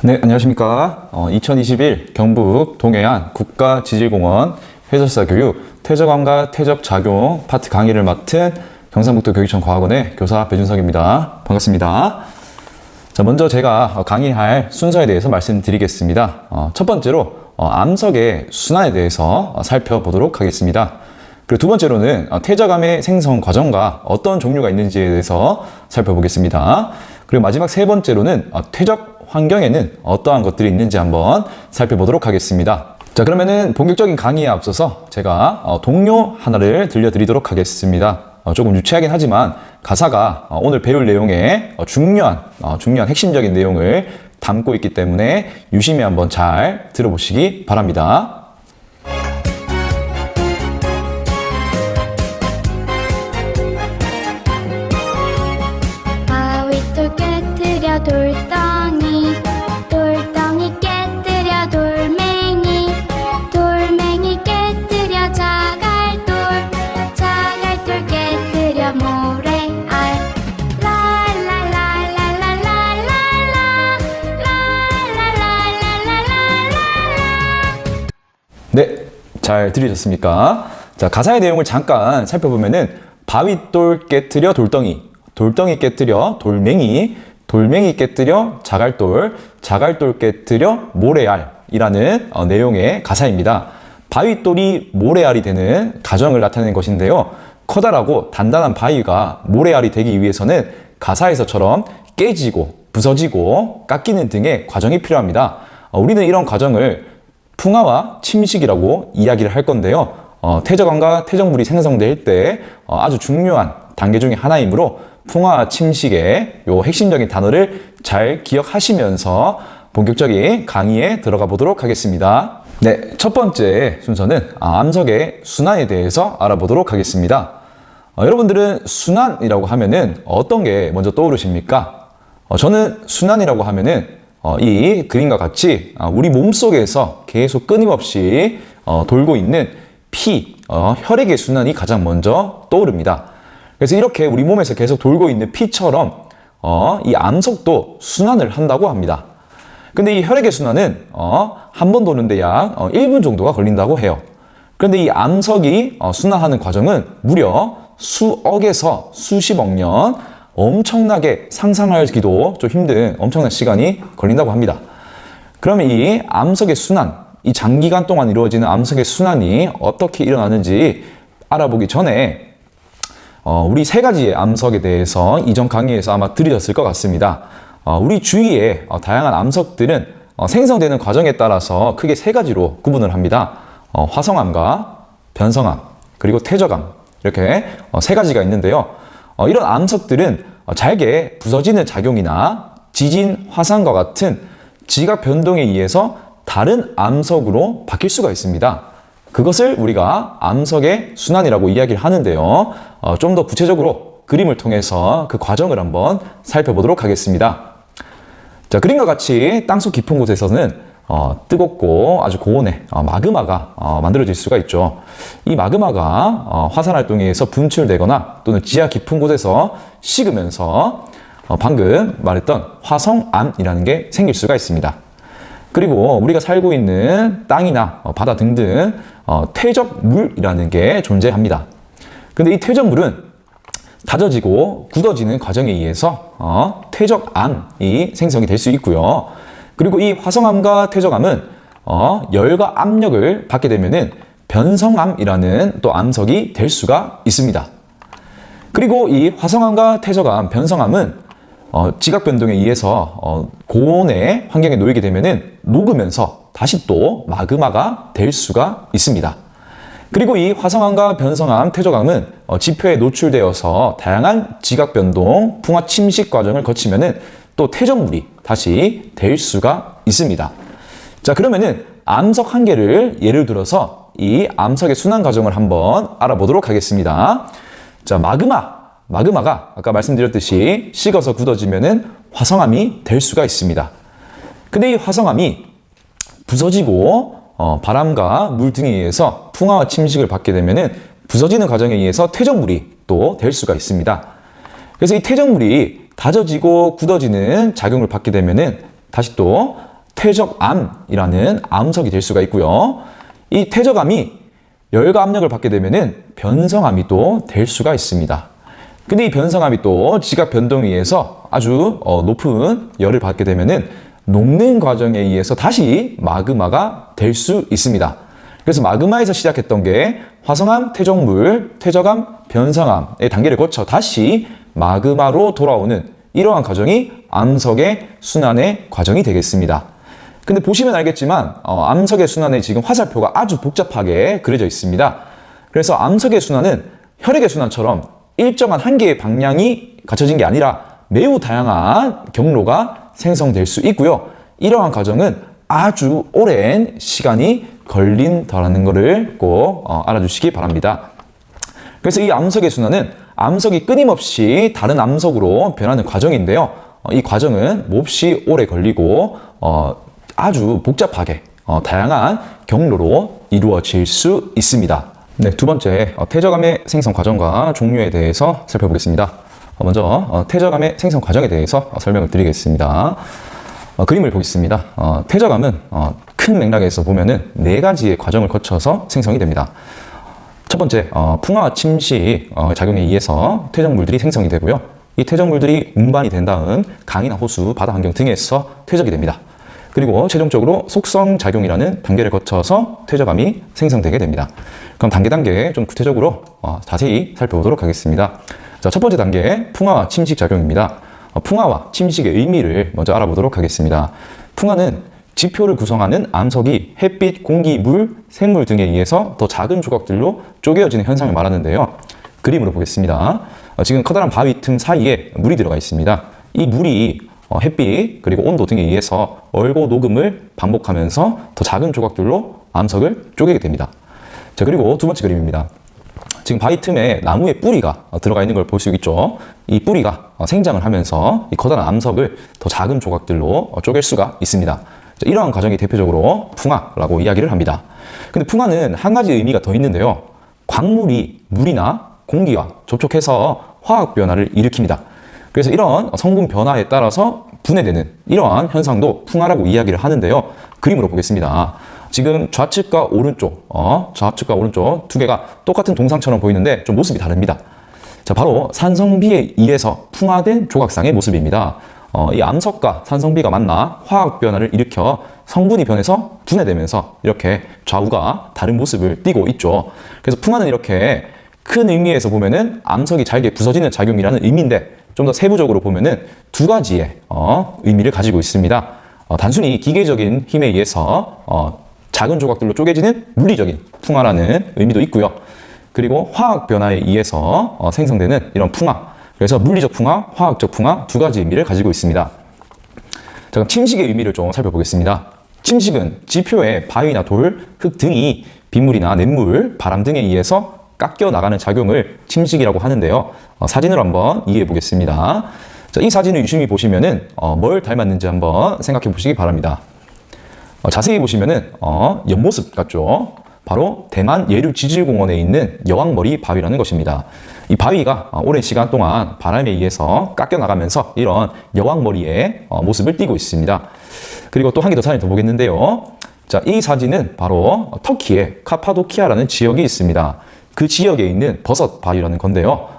네, 안녕하십니까. 2021 경북 동해안 국가지질공원 해설사 교육 퇴적암과 퇴적작용 파트 강의를 맡은 경상북도 교육청 과학원의 교사 배준석입니다. 반갑습니다. 자, 먼저 제가 강의할 순서에 대해서 말씀드리겠습니다. 첫 번째로 암석의 순환에 대해서 살펴보도록 하겠습니다. 그리고 두 번째로는 퇴적암의 생성 과정과 어떤 종류가 있는지에 대해서 살펴보겠습니다. 그리고 마지막 세 번째로는 퇴적 환경에는 어떠한 것들이 있는지 한번 살펴보도록 하겠습니다. 자, 그러면은 본격적인 강의에 앞서서 제가 동요 하나를 들려드리도록 하겠습니다. 조금 유치하긴 하지만 가사가 오늘 배울 내용에 중요한 핵심적인 내용을 담고 있기 때문에 유심히 한번 잘 들어보시기 바랍니다. 바위돌 깨뜨려 돌덩이, 돌덩이 깨뜨려 돌멩이, 돌멩이 깨뜨려 자갈돌, 자갈돌 깨뜨려 모래알. 네, 잘 들으셨습니까? 자, 가사의 내용을 잠깐 살펴보면은 바윗돌 깨뜨려 돌덩이, 돌덩이 깨뜨려 돌멩이, 돌멩이 깨뜨려 자갈돌, 자갈돌 깨뜨려 모래알이라는 내용의 가사입니다. 바윗돌이 모래알이 되는 과정을 나타내는 것인데요. 커다랗고 단단한 바위가 모래알이 되기 위해서는 가사에서처럼 깨지고 부서지고 깎이는 등의 과정이 필요합니다. 우리는 이런 과정을 풍화와 침식이라고 이야기를 할 건데요. 퇴적암과 퇴적물이 생성될 때 아주 중요한 단계 중에 하나이므로 풍화와 침식의 요 핵심적인 단어를 잘 기억하시면서 본격적인 강의에 들어가 보도록 하겠습니다. 네, 첫 번째 순서는 암석의 순환에 대해서 알아보도록 하겠습니다. 여러분들은 순환이라고 하면은 어떤 게 먼저 떠오르십니까? 저는 순환이라고 하면은 이 그림과 같이 우리 몸속에서 계속 끊임없이 돌고 있는 피, 혈액의 순환이 가장 먼저 떠오릅니다. 그래서 이렇게 우리 몸에서 계속 돌고 있는 피처럼 이 암석도 순환을 한다고 합니다. 근데 이 혈액의 순환은 한 번 도는데 약 1분 정도가 걸린다고 해요. 그런데 이 암석이 순환하는 과정은 무려 수억에서 수십억 년, 엄청나게 상상하기도 좀 힘든 엄청난 시간이 걸린다고 합니다. 그러면 이 암석의 순환, 이 장기간 동안 이루어지는 암석의 순환이 어떻게 일어나는지 알아보기 전에 우리 세 가지의 암석에 대해서 이전 강의에서 아마 들으셨을 것 같습니다. 우리 주위에 다양한 암석들은 생성되는 과정에 따라서 크게 세 가지로 구분을 합니다. 화성암과 변성암, 그리고 퇴적암, 이렇게 세 가지가 있는데요. 이런 암석들은 잘게 부서지는 작용이나 지진, 화산과 같은 지각 변동에 의해서 다른 암석으로 바뀔 수가 있습니다. 그것을 우리가 암석의 순환이라고 이야기를 하는데요. 좀 더 구체적으로 그림을 통해서 그 과정을 한번 살펴보도록 하겠습니다. 자, 그림과 같이 땅속 깊은 곳에서는 뜨겁고 아주 고온의 마그마가 만들어질 수가 있죠. 이 마그마가 화산 활동에 의해서 분출되거나 또는 지하 깊은 곳에서 식으면서 방금 말했던 화성암이라는 게 생길 수가 있습니다. 그리고 우리가 살고 있는 땅이나 바다 등등 퇴적물이라는 게 존재합니다. 근데 이 퇴적물은 다져지고 굳어지는 과정에 의해서 퇴적암이 생성이 될 수 있고요. 그리고 이 화성암과 퇴적암은 열과 압력을 받게 되면은 변성암이라는 또 암석이 될 수가 있습니다. 그리고 이 화성암과 퇴적암, 변성암은 지각 변동에 의해서 고온의 환경에 놓이게 되면은 녹으면서 다시 또 마그마가 될 수가 있습니다. 그리고 이 화성암과 변성암, 퇴적암은 지표에 노출되어서 다양한 지각 변동, 풍화 침식 과정을 거치면은 또 퇴적물이 다시 될 수가 있습니다. 자, 그러면은 암석 한 개를 예를 들어서 이 암석의 순환 과정을 한번 알아보도록 하겠습니다. 자, 마그마가 아까 말씀드렸듯이 식어서 굳어지면은 화성암이 될 수가 있습니다. 근데 이 화성암이 부서지고 바람과 물 등에 의해서 풍화와 침식을 받게 되면은 부서지는 과정에 의해서 퇴적물이 또 될 수가 있습니다. 그래서 이 퇴적물이 다져지고 굳어지는 작용을 받게 되면은 다시 또 퇴적암이라는 암석이 될 수가 있고요. 이 퇴적암이 열과 압력을 받게 되면은 변성암이 또 될 수가 있습니다. 근데 이 변성암이 또 지각 변동에 의해서 아주 높은 열을 받게 되면은 녹는 과정에 의해서 다시 마그마가 될 수 있습니다. 그래서 마그마에서 시작했던 게 화성암, 퇴적물, 퇴적암, 변성암의 단계를 거쳐 다시 마그마로 돌아오는 이러한 과정이 암석의 순환의 과정이 되겠습니다. 근데 보시면 알겠지만 암석의 순환에 지금 화살표가 아주 복잡하게 그려져 있습니다. 그래서 암석의 순환은 혈액의 순환처럼 일정한 한 개의 방향이 갖춰진 게 아니라 매우 다양한 경로가 생성될 수 있고요. 이러한 과정은 아주 오랜 시간이 걸린다는 것을 꼭 알아주시기 바랍니다. 그래서 이 암석의 순환은 암석이 끊임없이 다른 암석으로 변하는 과정인데요. 이 과정은 몹시 오래 걸리고 아주 복잡하게 다양한 경로로 이루어질 수 있습니다. 네, 두 번째, 퇴적암의 생성 과정과 종류에 대해서 살펴보겠습니다. 먼저 퇴적암의 생성 과정에 대해서 설명을 드리겠습니다. 그림을 보겠습니다. 퇴적암은 큰 맥락에서 보면은 네 가지의 과정을 거쳐서 생성이 됩니다. 첫 번째, 풍화와 침식 작용에 의해서 퇴적물들이 생성이 되고요. 이 퇴적물들이 운반이 된 다음 강이나 호수, 바다 환경 등에서 퇴적이 됩니다. 그리고 최종적으로 속성 작용이라는 단계를 거쳐서 퇴적암이 생성되게 됩니다. 그럼 단계 좀 구체적으로 자세히 살펴보도록 하겠습니다. 자, 첫 번째 단계, 풍화와 침식 작용입니다. 풍화와 침식의 의미를 먼저 알아보도록 하겠습니다. 풍화는 지표를 구성하는 암석이 햇빛, 공기, 물, 생물 등에 의해서 더 작은 조각들로 쪼개어지는 현상을 말하는데요. 그림으로 보겠습니다. 지금 커다란 바위 틈 사이에 물이 들어가 있습니다. 이 물이 햇빛 그리고 온도 등에 의해서 얼고 녹음을 반복하면서 더 작은 조각들로 암석을 쪼개게 됩니다. 자, 그리고 두 번째 그림입니다. 지금 바위 틈에 나무의 뿌리가 들어가 있는 걸 볼 수 있죠. 이 뿌리가 생장을 하면서 이 커다란 암석을 더 작은 조각들로 쪼갤 수가 있습니다. 자, 이러한 과정이 대표적으로 풍화라고 이야기를 합니다. 근데 풍화는 한 가지 의미가 더 있는데요. 광물이 물이나 공기와 접촉해서 화학 변화를 일으킵니다. 그래서 이런 성분 변화에 따라서 분해되는 이러한 현상도 풍화라고 이야기를 하는데요. 그림으로 보겠습니다. 지금 좌측과 오른쪽 두 개가 똑같은 동상처럼 보이는데 좀 모습이 다릅니다. 자, 바로 산성비에 의해서 풍화된 조각상의 모습입니다. 이 암석과 산성비가 만나 화학 변화를 일으켜 성분이 변해서 분해되면서 이렇게 좌우가 다른 모습을 띠고 있죠. 그래서 풍화는 이렇게 큰 의미에서 보면은 암석이 잘게 부서지는 작용이라는 의미인데 좀 더 세부적으로 보면은 두 가지의 의미를 가지고 있습니다. 단순히 기계적인 힘에 의해서 작은 조각들로 쪼개지는 물리적인 풍화라는 의미도 있고요. 그리고 화학 변화에 의해서 생성되는 이런 풍화. 그래서 물리적 풍화, 화학적 풍화 두 가지 의미를 가지고 있습니다. 자, 그럼 침식의 의미를 좀 살펴보겠습니다. 침식은 지표의 바위나 돌, 흙 등이 빗물이나 냇물, 바람 등에 의해서 깎여 나가는 작용을 침식이라고 하는데요. 사진으로 한번 이해해 보겠습니다. 자, 이 사진을 유심히 보시면은 뭘 닮았는지 한번 생각해 보시기 바랍니다. 자세히 보시면은 옆모습 같죠? 바로 대만 예류지질공원에 있는 여왕머리 바위라는 것입니다. 이 바위가 오랜 시간 동안 바람에 의해서 깎여 나가면서 이런 여왕머리의 모습을 띠고 있습니다. 그리고 또 한 개 더 사진을 더 보겠는데요. 자, 이 사진은 바로 터키의 카파도키아라는 지역이 있습니다. 그 지역에 있는 버섯 바위라는 건데요.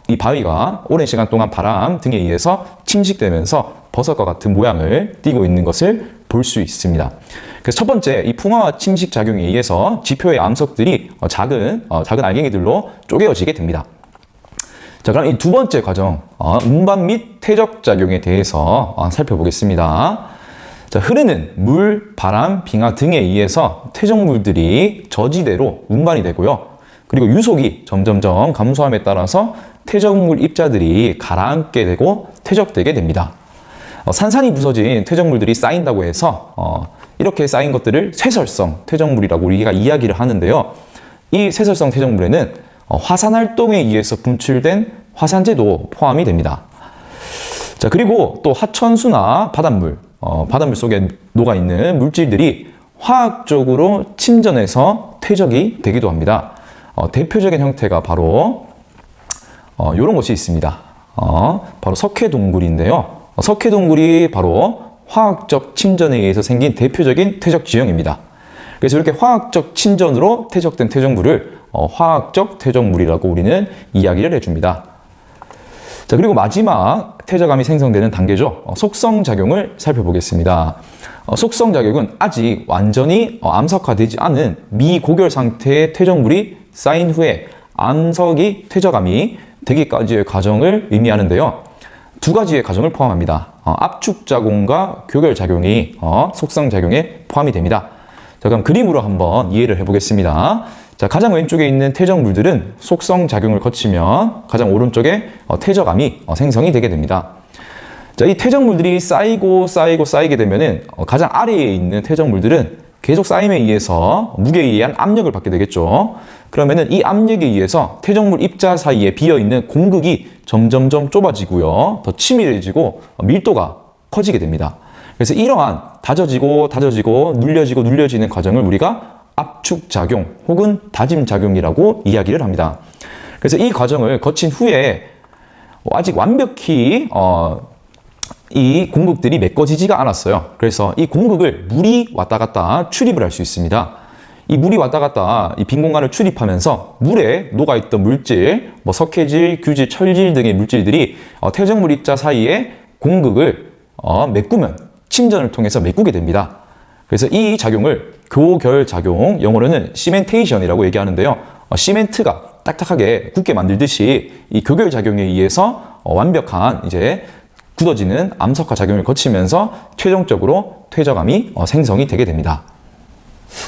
이 바위가 오랜 시간 동안 바람 등에 의해서 침식되면서 버섯과 같은 모양을 띠고 있는 것을 볼 수 있습니다. 그래서 첫 번째, 이 풍화와 침식 작용에 의해서 지표의 암석들이 작은 알갱이들로 쪼개어지게 됩니다. 자, 그럼 이 두 번째 과정, 운반 및 퇴적 작용에 대해서 살펴보겠습니다. 자, 흐르는 물, 바람, 빙하 등에 의해서 퇴적물들이 저지대로 운반이 되고요. 그리고 유속이 점점점 감소함에 따라서 퇴적물 입자들이 가라앉게 되고 퇴적되게 됩니다. 산산이 부서진 퇴적물들이 쌓인다고 해서 이렇게 쌓인 것들을 쇠설성 퇴적물이라고 우리가 이야기를 하는데요. 이 쇠설성 퇴적물에는 화산활동에 의해서 분출된 화산재도 포함이 됩니다. 자, 그리고 또 하천수나 바닷물 속에 녹아있는 물질들이 화학적으로 침전해서 퇴적이 되기도 합니다. 대표적인 형태가 바로 이런 것이 있습니다. 바로 석회동굴인데요. 석회동굴이 바로 화학적 침전에 의해서 생긴 대표적인 퇴적 지형입니다. 그래서 이렇게 화학적 침전으로 퇴적된 퇴적물을 화학적 퇴적물이라고 우리는 이야기를 해줍니다. 자, 그리고 마지막 퇴적암이 생성되는 단계죠. 속성작용을 살펴보겠습니다. 속성작용은 아직 완전히 암석화되지 않은 미고결 상태의 퇴적물이 쌓인 후에 암석이 퇴적암이 되기까지의 과정을 의미하는데요. 두 가지의 과정을 포함합니다. 압축작용과 교결작용이 속성작용에 포함이 됩니다. 자, 그럼 그림으로 한번 이해를 해보겠습니다. 자, 가장 왼쪽에 있는 퇴적물들은 속성작용을 거치면 가장 오른쪽에 퇴적암이 생성이 되게 됩니다. 자, 이 퇴적물들이 쌓이게 되면은 가장 아래에 있는 퇴적물들은 계속 쌓임에 의해서 무게에 의한 압력을 받게 되겠죠. 그러면은 이 압력에 의해서 퇴적물 입자 사이에 비어있는 공극이 점점점 좁아지고요. 더 치밀해지고 밀도가 커지게 됩니다. 그래서 이러한 다져지고 눌려지는 과정을 우리가 압축작용 혹은 다짐작용이라고 이야기를 합니다. 그래서 이 과정을 거친 후에 아직 완벽히 이 공극들이 메꿔지지가 않았어요. 그래서 이 공극을 물이 왔다 갔다 출입을 할 수 있습니다. 이 물이 왔다 갔다 이 빈 공간을 출입하면서 물에 녹아있던 물질, 석회질, 규질, 철질 등의 물질들이 퇴적물 입자 사이에 공극을 메꾸면 침전을 통해서 메꾸게 됩니다. 그래서 이 작용을 교결작용, 영어로는 시멘테이션이라고 얘기하는데요. 시멘트가 딱딱하게 굳게 만들듯이 이 교결작용에 의해서 완벽한 이제 굳어지는 암석화 작용을 거치면서 최종적으로 퇴적암이 생성이 되게 됩니다.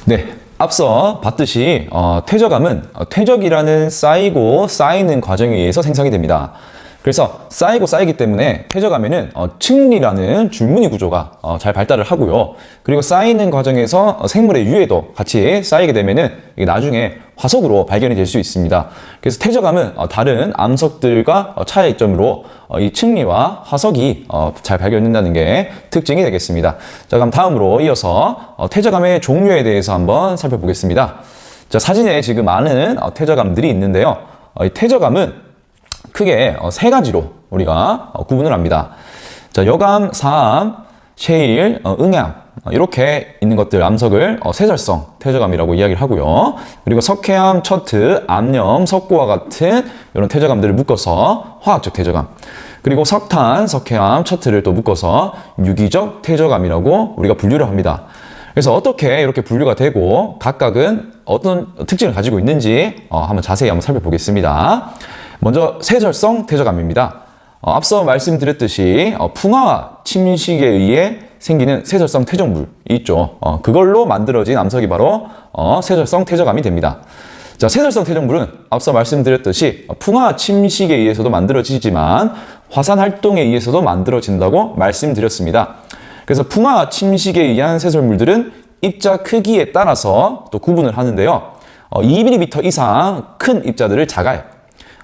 네, 앞서 봤듯이 퇴적암은 퇴적이라는 쌓이고 쌓이는 과정에 의해서 생성이 됩니다. 그래서 쌓이기 때문에 퇴적암에는 층리라는 줄무늬 구조가 잘 발달을 하고요. 그리고 쌓이는 과정에서 생물의 유해도 같이 쌓이게 되면은 이게 나중에 화석으로 발견이 될 수 있습니다. 그래서 퇴적암은 다른 암석들과 차이점으로 이 층리와 화석이 잘 발견된다는 게 특징이 되겠습니다. 자, 그럼 다음으로 이어서 퇴적암의 종류에 대해서 한번 살펴보겠습니다. 자, 사진에 지금 많은 퇴적암들이 있는데요. 이 퇴적암은 크게 세 가지로 우리가 구분을 합니다. 자, 여감, 사암, 셰일, 응암 이렇게 있는 것들 암석을 세절성 퇴적암이라고 이야기를 하고요. 그리고 석회암, 처트, 암염, 석고와 같은 이런 퇴적암들을 묶어서 화학적 퇴적암, 그리고 석탄, 석회암, 처트를 또 묶어서 유기적 퇴적암이라고 우리가 분류를 합니다. 그래서 어떻게 이렇게 분류가 되고 각각은 어떤 특징을 가지고 있는지 한번 자세히 한번 살펴보겠습니다. 먼저 세절성 퇴적암입니다. 앞서 말씀드렸듯이 풍화와 침식에 의해 생기는 세절성 퇴적물이 있죠. 그걸로 만들어진 암석이 바로 세절성 퇴적암이 됩니다. 자, 세절성 퇴적물은 앞서 말씀드렸듯이 풍화와 침식에 의해서도 만들어지지만 화산 활동에 의해서도 만들어진다고 말씀드렸습니다. 그래서 풍화와 침식에 의한 세설물들은 입자 크기에 따라서 또 구분을 하는데요. 2mm 이상 큰 입자들을 자갈,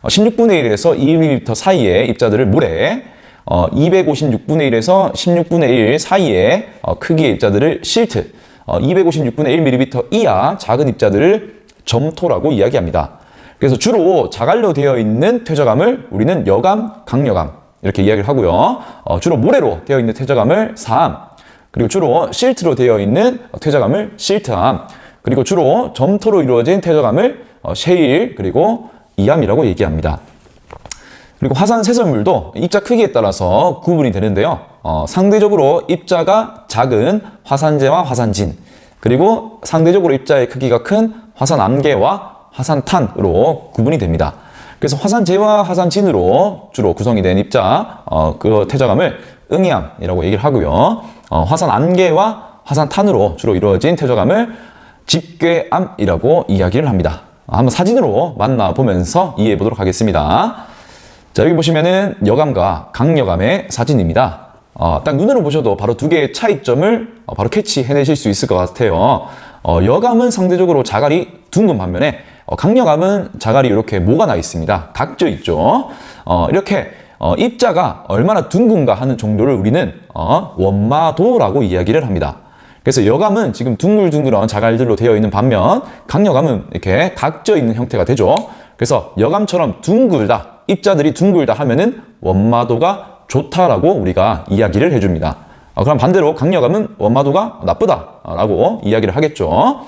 16분의 1에서 2mm 사이의 입자들을 모래, 256분의 1에서 16분의 1 사이의 크기의 입자들을 실트, 256분의 1mm 이하 작은 입자들을 점토라고 이야기합니다. 그래서 주로 자갈로 되어 있는 퇴적암을 우리는 여감, 강여감 이렇게 이야기를 하고요. 주로 모래로 되어 있는 퇴적암을 사암, 그리고 주로 실트로 되어 있는 퇴적암을 실트암, 그리고 주로 점토로 이루어진 퇴적암을 셰일, 그리고 이암이라고 얘기합니다. 그리고 화산 세설물도 입자 크기에 따라서 구분이 되는데요. 상대적으로 입자가 작은 화산재와 화산진, 그리고 상대적으로 입자의 크기가 큰 화산암계와 화산탄으로 구분이 됩니다. 그래서 화산재와 화산진으로 주로 구성이 된 입자, 그 퇴적암을 응이암이라고 얘기를 하고요. 화산암계와 화산탄으로 주로 이루어진 퇴적암을 집괴암이라고 이야기를 합니다. 한번 사진으로 만나보면서 이해해 보도록 하겠습니다. 자, 여기 보시면은 여감과 강여감의 사진입니다. 딱 눈으로 보셔도 바로 두 개의 차이점을 바로 캐치해내실 수 있을 것 같아요. 여감은 상대적으로 자갈이 둥근 반면에 강여감은 자갈이 이렇게 모가 나 있습니다. 각져 있죠. 이렇게 입자가 얼마나 둥근가 하는 정도를 우리는 원마도라고 이야기를 합니다. 그래서 여감은 지금 둥글둥글한 자갈들로 되어 있는 반면 강여감은 이렇게 각져 있는 형태가 되죠. 그래서 여감처럼 둥글다, 입자들이 둥글다 하면은 원마도가 좋다라고 우리가 이야기를 해줍니다. 그럼 반대로 강력함은 원마도가 나쁘다라고 이야기를 하겠죠.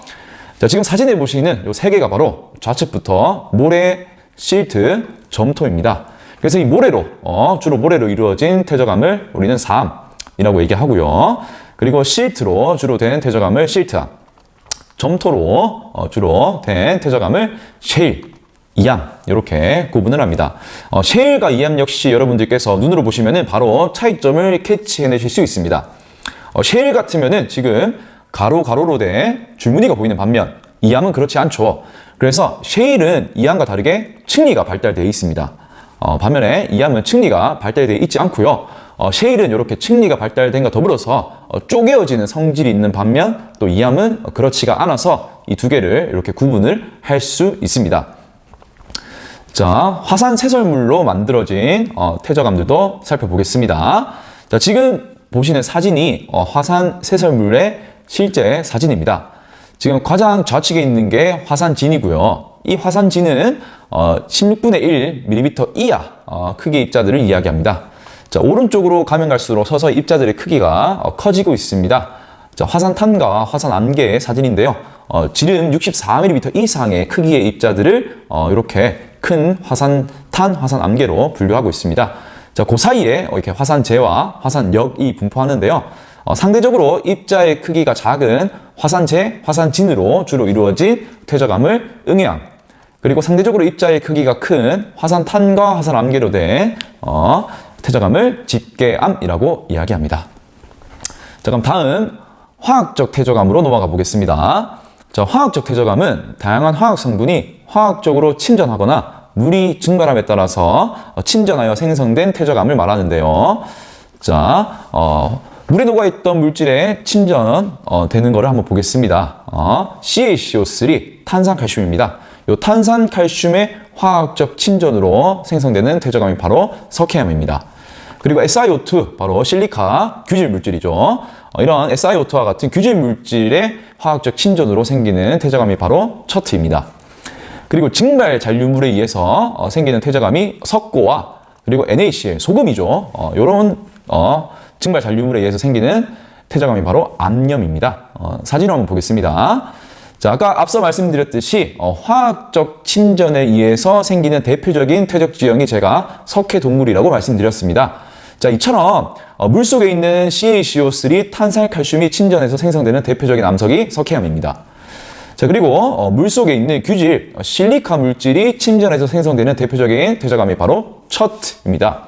자, 지금 사진에 보시는 이 세 개가 바로 좌측부터 모래, 실트, 점토입니다. 그래서 이 모래로, 주로 모래로 이루어진 퇴적암을 우리는 사암이라고 얘기하고요. 그리고 실트로 주로 된 퇴적암을 실트암, 점토로 주로 된 퇴적암을 셰일, 이암 이렇게 구분을 합니다. 셰일과 이암 역시 여러분들께서 눈으로 보시면은 바로 차이점을 캐치해내실 수 있습니다. 셰일 같으면은 지금 가로로 된 줄무늬가 보이는 반면 이암은 그렇지 않죠. 그래서 셰일은 이암과 다르게 층리가 발달되어 있습니다. 반면에 이암은 층리가 발달되어 있지 않고요. 셰일은 이렇게 층리가 발달된과 더불어서 쪼개어지는 성질이 있는 반면 또 이암은 그렇지가 않아서 이 두 개를 이렇게 구분을 할 수 있습니다. 자, 화산 세설물로 만들어진 퇴적암들도 살펴보겠습니다. 자, 지금 보시는 사진이 화산 세설물의 실제 사진입니다. 지금 가장 좌측에 있는 게 화산진이고요. 이 화산진은 16분의 1mm 이하 크기의 입자들을 이야기합니다. 자, 오른쪽으로 가면 갈수록 서서히 입자들의 크기가 커지고 있습니다. 자, 화산탄과 화산암계의 사진인데요. 지름 64mm 이상의 크기의 입자들을 이렇게 큰 화산탄, 화산암계로 분류하고 있습니다. 자, 그 사이에 이렇게 화산재와 화산역이 분포하는데요. 상대적으로 입자의 크기가 작은 화산재, 화산진으로 주로 이루어진 퇴적암을 응해암, 그리고 상대적으로 입자의 크기가 큰 화산탄과 화산암계로 된 퇴적암을 집계암이라고 이야기합니다. 자, 그럼 다음 화학적 퇴적암으로 넘어가 보겠습니다. 자, 화학적 퇴적암은 다양한 화학 성분이 화학적으로 침전하거나 물이 증발함에 따라서 침전하여 생성된 퇴적암을 말하는데요. 자, 물에 녹아있던 물질에 침전 되는 것을 한번 보겠습니다. CaCO3 탄산칼슘입니다. 이 탄산칼슘의 화학적 침전으로 생성되는 퇴적암이 바로 석회암입니다. 그리고 SiO2 바로 실리카 규질 물질이죠. 이런 SiO2와 같은 규질 물질의 화학적 침전으로 생기는 퇴적암이 바로 처트입니다. 그리고 증발 잔류물에 의해서 생기는 퇴적암이 석고와 그리고 NaCl 소금이죠. 이런 증발 잔류물에 의해서 생기는 퇴적암이 바로 암염입니다. 사진을 한번 보겠습니다. 자, 아까 앞서 말씀드렸듯이 화학적 침전에 의해서 생기는 대표적인 퇴적 지형이 제가 석회동물이라고 말씀드렸습니다. 자, 이처럼 물속에 있는 CaCO3 탄산칼슘이 침전해서 생성되는 대표적인 암석이 석회암입니다. 자, 그리고 물속에 있는 규질, 실리카 물질이 침전해서 생성되는 대표적인 퇴적암이 바로 처트입니다.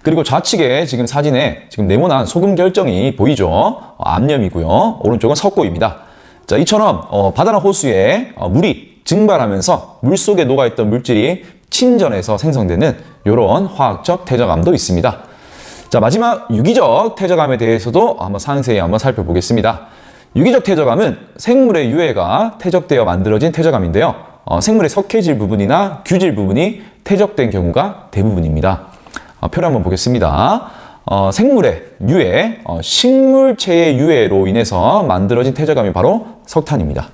그리고 좌측에 지금 사진에 지금 네모난 소금 결정이 보이죠? 암염이고요. 오른쪽은 석고입니다. 자, 이처럼 바다나 호수에 물이 증발하면서 물속에 녹아있던 물질이 침전해서 생성되는 이런 화학적 퇴적암도 있습니다. 자, 마지막 유기적 퇴적암에 대해서도 한번 상세히 한번 살펴보겠습니다. 유기적 퇴적암은 생물의 유해가 퇴적되어 만들어진 퇴적암인데요. 생물의 석회질 부분이나 규질 부분이 퇴적된 경우가 대부분입니다. 표를 한번 보겠습니다. 생물의 유해, 식물체의 유해로 인해서 만들어진 퇴적암이 바로 석탄입니다.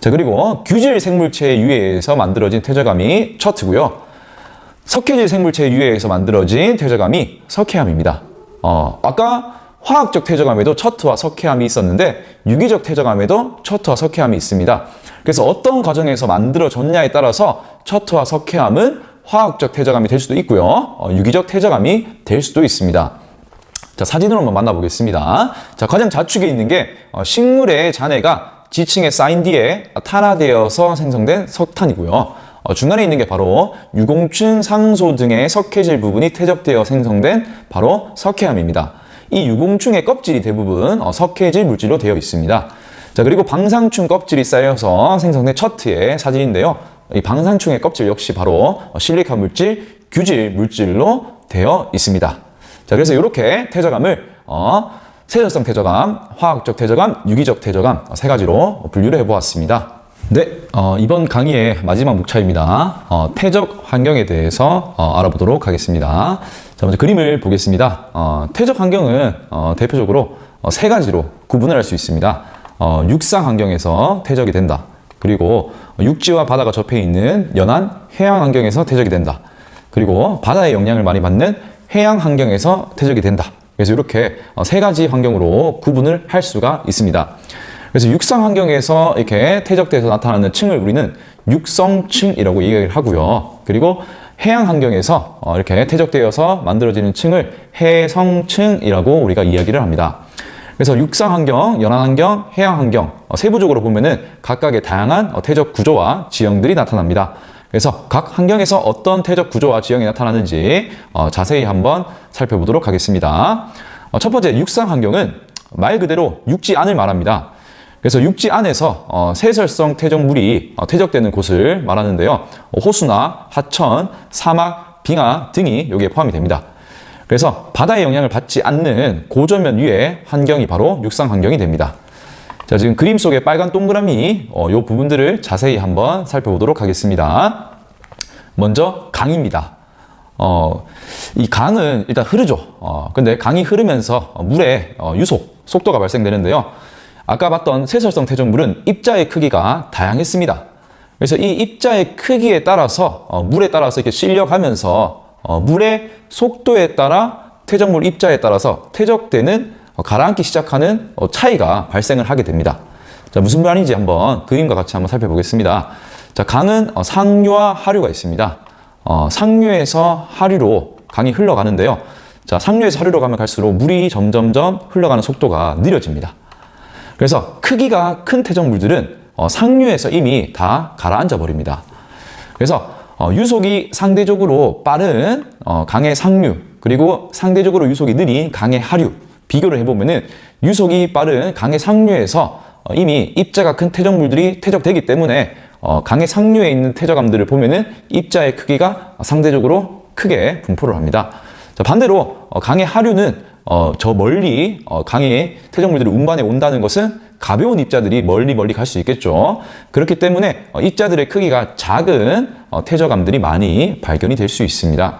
자, 그리고 규질 생물체의 유해에서 만들어진 퇴적암이 처트고요. 석회질 생물체의 유해에서 만들어진 퇴적암이 석회암입니다. 아까 화학적 퇴적암에도 처트와 석회암이 있었는데 유기적 퇴적암에도 처트와 석회암이 있습니다. 그래서 어떤 과정에서 만들어졌냐에 따라서 처트와 석회암은 화학적 퇴적암이 될 수도 있고요. 유기적 퇴적암이 될 수도 있습니다. 자, 사진으로 한번 만나보겠습니다. 자, 가장 좌측에 있는 게 식물의 잔해가 지층에 쌓인 뒤에 탄화되어서 생성된 석탄이고요. 중간에 있는 게 바로 유공층, 상소 등의 석회질 부분이 퇴적되어 생성된 바로 석회암입니다. 이 유공층의 껍질이 대부분 석회질 물질로 되어 있습니다. 자, 그리고 방상충 껍질이 쌓여서 생성된 처트의 사진인데요. 이 방상충의 껍질 역시 바로 실리카 물질, 규질 물질로 되어 있습니다. 자, 그래서 이렇게 퇴적암을 세절성 퇴적암, 화학적 퇴적암, 유기적 퇴적암 세 가지로 분류를 해보았습니다. 네, 이번 강의의 마지막 목차입니다. 퇴적 환경에 대해서 알아보도록 하겠습니다. 자, 먼저 그림을 보겠습니다. 퇴적 환경은 대표적으로 세 가지로 구분을 할 수 있습니다. 육상 환경에서 퇴적이 된다. 그리고 육지와 바다가 접해 있는 연안, 해양 환경에서 퇴적이 된다. 그리고 바다의 영향을 많이 받는 해양 환경에서 퇴적이 된다. 그래서 이렇게 세 가지 환경으로 구분을 할 수가 있습니다. 그래서 육상 환경에서 이렇게 퇴적돼서 나타나는 층을 우리는 육성층이라고 얘기를 하고요. 그리고 해양 환경에서 이렇게 퇴적되어서 만들어지는 층을 해성층이라고 우리가 이야기를 합니다. 그래서 육상 환경, 연안 환경, 해양 환경 세부적으로 보면은 각각의 다양한 퇴적 구조와 지형들이 나타납니다. 그래서 각 환경에서 어떤 퇴적 구조와 지형이 나타나는지 자세히 한번 살펴보도록 하겠습니다. 첫 번째 육상 환경은 말 그대로 육지 안을 말합니다. 그래서 육지 안에서 세설성 퇴적물이 퇴적되는 곳을 말하는데요. 호수나 하천, 사막, 빙하 등이 여기에 포함이 됩니다. 그래서 바다의 영향을 받지 않는 고저면 위의 환경이 바로 육상 환경이 됩니다. 자, 지금 그림 속의 빨간 동그라미 이 부분들을 자세히 한번 살펴보도록 하겠습니다. 먼저 강입니다. 이 강은 일단 흐르죠. 근데 강이 흐르면서 물의 속도가 발생되는데요. 아까 봤던 세설성 퇴적물은 입자의 크기가 다양했습니다. 그래서 이 입자의 크기에 따라서 물에 따라서 이렇게 실려가면서 물의 속도에 따라 퇴적물 입자에 따라서 퇴적되는 가라앉기 시작하는 차이가 발생을 하게 됩니다. 자, 무슨 말인지 한번 그림과 같이 한번 살펴보겠습니다. 자, 강은 상류와 하류가 있습니다. 상류에서 하류로 강이 흘러가는데요. 자, 상류에서 하류로 가면 갈수록 물이 점점점 흘러가는 속도가 느려집니다. 그래서 크기가 큰 퇴적물들은 상류에서 이미 다 가라앉아 버립니다. 그래서 유속이 상대적으로 빠른 강의 상류, 그리고 상대적으로 유속이 느린 강의 하류 비교를 해보면은 유속이 빠른 강의 상류에서 이미 입자가 큰 퇴적물들이 퇴적되기 때문에 강의 상류에 있는 퇴적암들을 보면은 입자의 크기가 상대적으로 크게 분포를 합니다. 자, 반대로 강의 하류는 저 멀리 강의 퇴적물들이 운반해 온다는 것은 가벼운 입자들이 멀리 갈 수 있겠죠. 그렇기 때문에 입자들의 크기가 작은 퇴적암들이 많이 발견이 될 수 있습니다.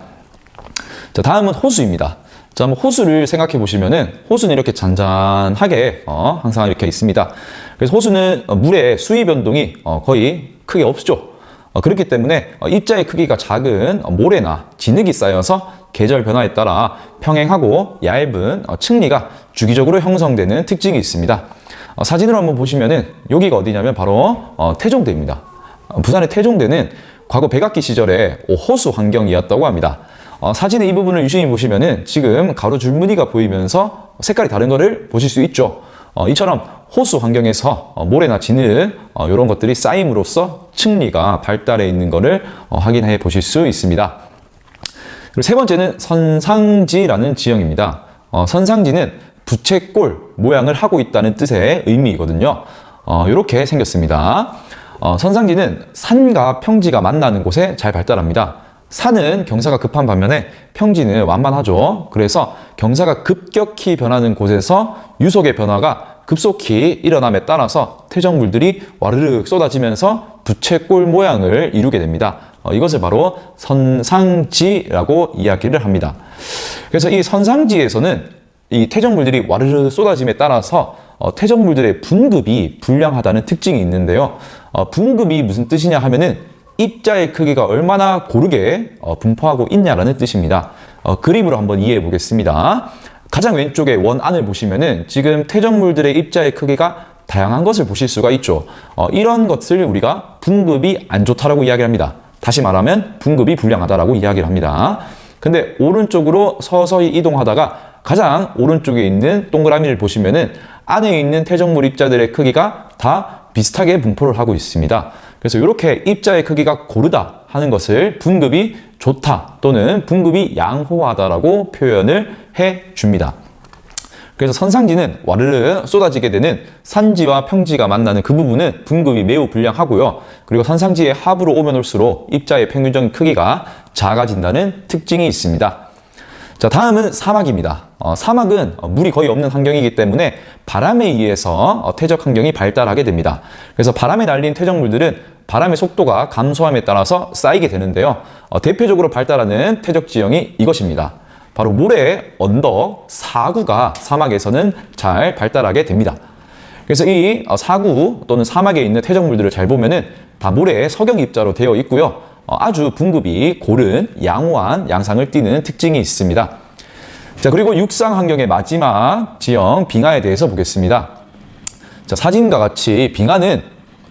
자, 다음은 호수입니다. 자, 한번 호수를 생각해 보시면은 호수는 이렇게 잔잔하게 항상 이렇게 있습니다. 그래서 호수는 물의 수위 변동이 거의 크게 없죠. 그렇기 때문에 입자의 크기가 작은 모래나 진흙이 쌓여서 계절 변화에 따라 평행하고 얇은 층리가 주기적으로 형성되는 특징이 있습니다. 사진으로 한번 보시면은 여기가 어디냐면 바로 태종대입니다. 부산의 태종대는 과거 백악기 시절에 호수 환경이었다고 합니다. 사진의 이 부분을 유심히 보시면은 지금 가로 줄무늬가 보이면서 색깔이 다른 것을 보실 수 있죠. 이처럼 호수 환경에서 모래나 진흙 이런 것들이 쌓임으로써 층리가 발달해 있는 것을 확인해 보실 수 있습니다. 그리고 세 번째는 선상지라는 지형입니다. 선상지는 부채꼴 모양을 하고 있다는 뜻의 의미이거든요. 이렇게 생겼습니다. 선상지는 산과 평지가 만나는 곳에 잘 발달합니다. 산은 경사가 급한 반면에 평지는 완만하죠. 그래서 경사가 급격히 변하는 곳에서 유속의 변화가 급속히 일어남에 따라서 퇴적물들이 와르르 쏟아지면서 부채꼴 모양을 이루게 됩니다. 이것을 바로 선상지라고 이야기를 합니다. 그래서 이 선상지에서는 이 퇴적물들이 와르르 쏟아짐에 따라서 퇴적물들의 분급이 불량하다는 특징이 있는데요. 분급이 무슨 뜻이냐 하면은 입자의 크기가 얼마나 고르게 분포하고 있냐라는 뜻입니다. 그림으로 한번 이해해 보겠습니다. 가장 왼쪽에 원안을 보시면은 지금 퇴적물들의 입자의 크기가 다양한 것을 보실 수가 있죠. 이런 것을 우리가 분급이 안 좋다라고 이야기합니다. 다시 말하면 분급이 불량하다라고 이야기를 합니다. 근데 오른쪽으로 서서히 이동하다가 가장 오른쪽에 있는 동그라미를 보시면은 안에 있는 퇴적물 입자들의 크기가 다 비슷하게 분포를 하고 있습니다. 그래서 이렇게 입자의 크기가 고르다 하는 것을 분급이 좋다 또는 분급이 양호하다라고 표현을 해 줍니다. 그래서 선상지는 와르르 쏟아지게 되는 산지와 평지가 만나는 그 부분은 분급이 매우 불량하고요. 그리고 선상지의 하부로 오면 올수록 입자의 평균적인 크기가 작아진다는 특징이 있습니다. 자, 다음은 사막입니다. 사막은 물이 거의 없는 환경이기 때문에 바람에 의해서 퇴적 환경이 발달하게 됩니다. 그래서 바람에 날린 퇴적물들은 바람의 속도가 감소함에 따라서 쌓이게 되는데요. 대표적으로 발달하는 퇴적 지형이 이것입니다. 바로 모래, 언덕, 사구가 사막에서는 잘 발달하게 됩니다. 그래서 이 사구 또는 사막에 있는 퇴적물들을 잘 보면은 다 모래의 석영 입자로 되어 있고요. 아주 분급이 고른 양호한 양상을 띠는 특징이 있습니다. 자, 그리고 육상 환경의 마지막 지형 빙하에 대해서 보겠습니다. 자, 사진과 같이 빙하는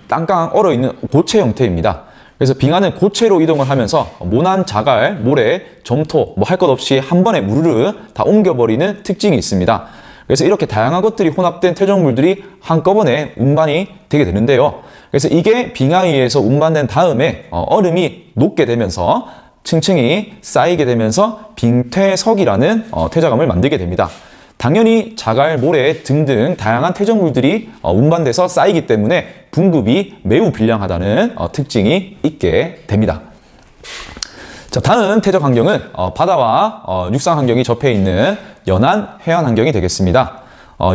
땅강 얼어있는 고체 형태입니다. 그래서 빙하는 고체로 이동을 하면서 모난, 자갈, 모래, 점토 뭐 할 것 없이 한 번에 우르르 다 옮겨버리는 특징이 있습니다. 그래서 이렇게 다양한 것들이 혼합된 퇴적물들이 한꺼번에 운반이 되게 되는데요. 그래서 이게 빙하에 의해서 운반된 다음에 얼음이 녹게 되면서 층층이 쌓이게 되면서 빙퇴석이라는 퇴적암을 만들게 됩니다. 당연히 자갈, 모래 등등 다양한 퇴적물들이 운반돼서 쌓이기 때문에 분급이 매우 불량하다는 특징이 있게 됩니다. 자, 다음 퇴적 환경은 바다와 육상 환경이 접해 있는 연안 해안 환경이 되겠습니다.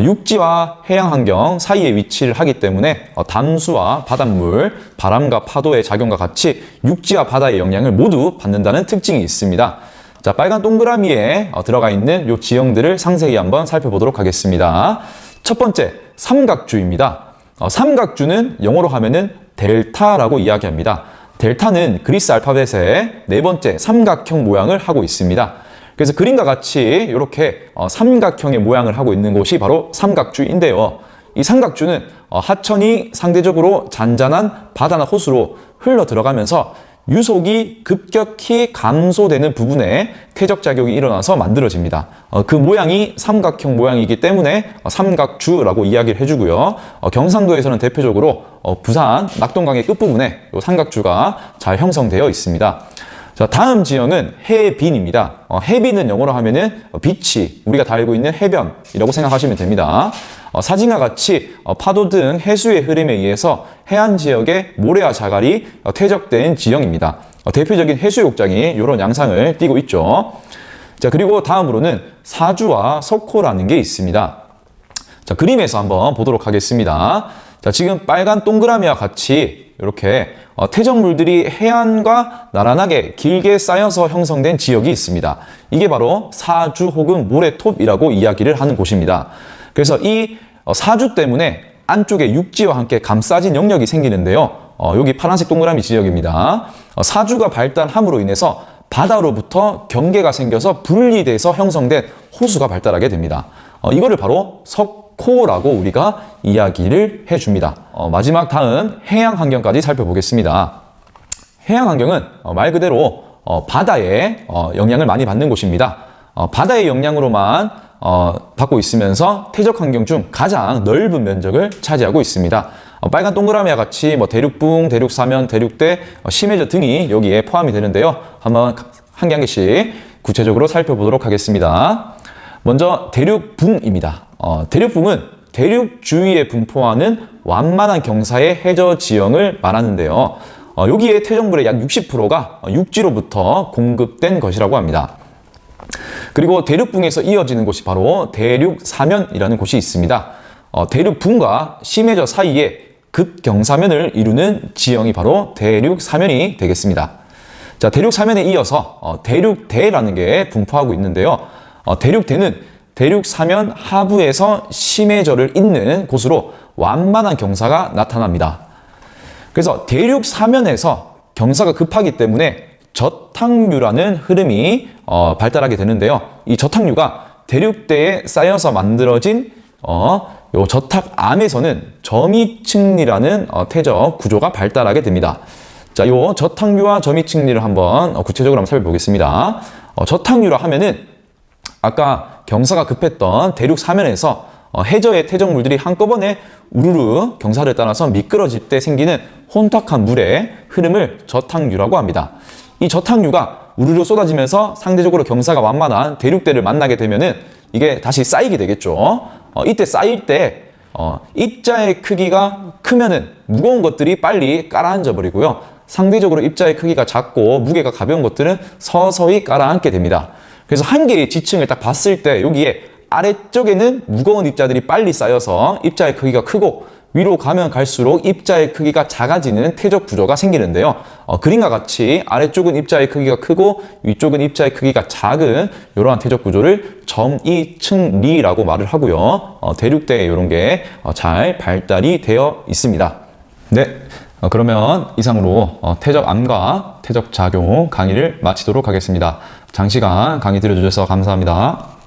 육지와 해양 환경 사이에 위치를 하기 때문에 담수와 바닷물, 바람과 파도의 작용과 같이 육지와 바다의 영향을 모두 받는다는 특징이 있습니다. 자, 빨간 동그라미에 들어가 있는 이 지형들을 상세히 한번 살펴보도록 하겠습니다. 첫 번째, 삼각주입니다. 삼각주는 영어로 하면은 델타라고 이야기합니다. 델타는 그리스 알파벳의 네 번째 삼각형 모양을 하고 있습니다. 그래서 그림과 같이 이렇게 삼각형의 모양을 하고 있는 곳이 바로 삼각주인데요. 이 삼각주는 하천이 상대적으로 잔잔한 바다나 호수로 흘러 들어가면서 유속이 급격히 감소되는 부분에 퇴적작용이 일어나서 만들어집니다. 그 모양이 삼각형 모양이기 때문에 삼각주라고 이야기를 해주고요. 경상도에서는 대표적으로 부산 낙동강의 끝부분에 이 삼각주가 잘 형성되어 있습니다. 자, 다음 지형은 해빈입니다. 해빈은 영어로 하면은 비치, 우리가 다 알고 있는 해변이라고 생각하시면 됩니다. 사진과 같이 파도 등 해수의 흐름에 의해서 해안 지역의 모래와 자갈이 퇴적된 지형입니다. 대표적인 해수욕장이 이런 양상을 띠고 있죠. 자, 그리고 다음으로는 사주와 석호라는 게 있습니다. 자, 그림에서 한번 보도록 하겠습니다. 자, 지금 빨간 동그라미와 같이 이렇게 퇴적물들이 해안과 나란하게 길게 쌓여서 형성된 지역이 있습니다. 이게 바로 사주 혹은 모래톱이라고 이야기를 하는 곳입니다. 그래서 이 사주 때문에 안쪽에 육지와 함께 감싸진 영역이 생기는데요. 여기 파란색 동그라미 지역입니다. 사주가 발달함으로 인해서 바다로부터 경계가 생겨서 분리돼서 형성된 호수가 발달하게 됩니다. 이거를 바로 석호라고 우리가 이야기를 해줍니다. 마지막 다음 해양 환경까지 살펴보겠습니다. 해양 환경은 말 그대로 바다의 영향을 많이 받는 곳입니다. 바다의 영향으로만 받고 있으면서 퇴적 환경 중 가장 넓은 면적을 차지하고 있습니다. 빨간 동그라미와 같이 대륙붕, 대륙사면, 대륙대, 심해저 등이 여기에 포함이 되는데요. 한번 한 개 한 개씩 구체적으로 살펴보도록 하겠습니다. 먼저 대륙붕입니다. 대륙붕은 대륙 주위에 분포하는 완만한 경사의 해저 지형을 말하는데요. 여기에 퇴적물의 약 60%가 육지로부터 공급된 것이라고 합니다. 그리고 대륙붕에서 이어지는 곳이 바로 대륙사면이라는 곳이 있습니다. 대륙붕과 심해저 사이에 급경사면을 이루는 지형이 바로 대륙사면이 되겠습니다. 자, 대륙사면에 이어서 대륙대라는 게 분포하고 있는데요. 대륙대는 대륙사면 하부에서 심해저를 잇는 곳으로 완만한 경사가 나타납니다. 그래서 대륙사면에서 경사가 급하기 때문에 저탕류라는 흐름이 발달하게 되는데요. 이 저탕류가 대륙대에 쌓여서 만들어진 요 저탁암에서는 점이층리라는 퇴적 구조가 발달하게 됩니다. 자, 요 저탕류와 점이층리를 한번 구체적으로 한번 살펴보겠습니다. 저탕류라 하면은 아까 경사가 급했던 대륙 사면에서 해저의 퇴적물들이 한꺼번에 우르르 경사를 따라서 미끄러질 때 생기는 혼탁한 물의 흐름을 저탕류라고 합니다. 이 저탕류가 우르르 쏟아지면서 상대적으로 경사가 완만한 대륙대를 만나게 되면은 이게 다시 쌓이게 되겠죠. 이때 쌓일 때 입자의 크기가 크면은 무거운 것들이 빨리 깔아앉아 버리고요. 상대적으로 입자의 크기가 작고 무게가 가벼운 것들은 서서히 깔아앉게 됩니다. 그래서 한 개의 지층을 딱 봤을 때 여기에 아래쪽에는 무거운 입자들이 빨리 쌓여서 입자의 크기가 크고 위로 가면 갈수록 입자의 크기가 작아지는 퇴적 구조가 생기는데요. 그림과 같이 아래쪽은 입자의 크기가 크고 위쪽은 입자의 크기가 작은 이러한 퇴적 구조를 점이층리라고 말을 하고요. 대륙대에 이런 게 잘 발달이 되어 있습니다. 네, 그러면 이상으로 퇴적암과 퇴적작용 강의를 마치도록 하겠습니다. 장시간 강의 들어주셔서 감사합니다.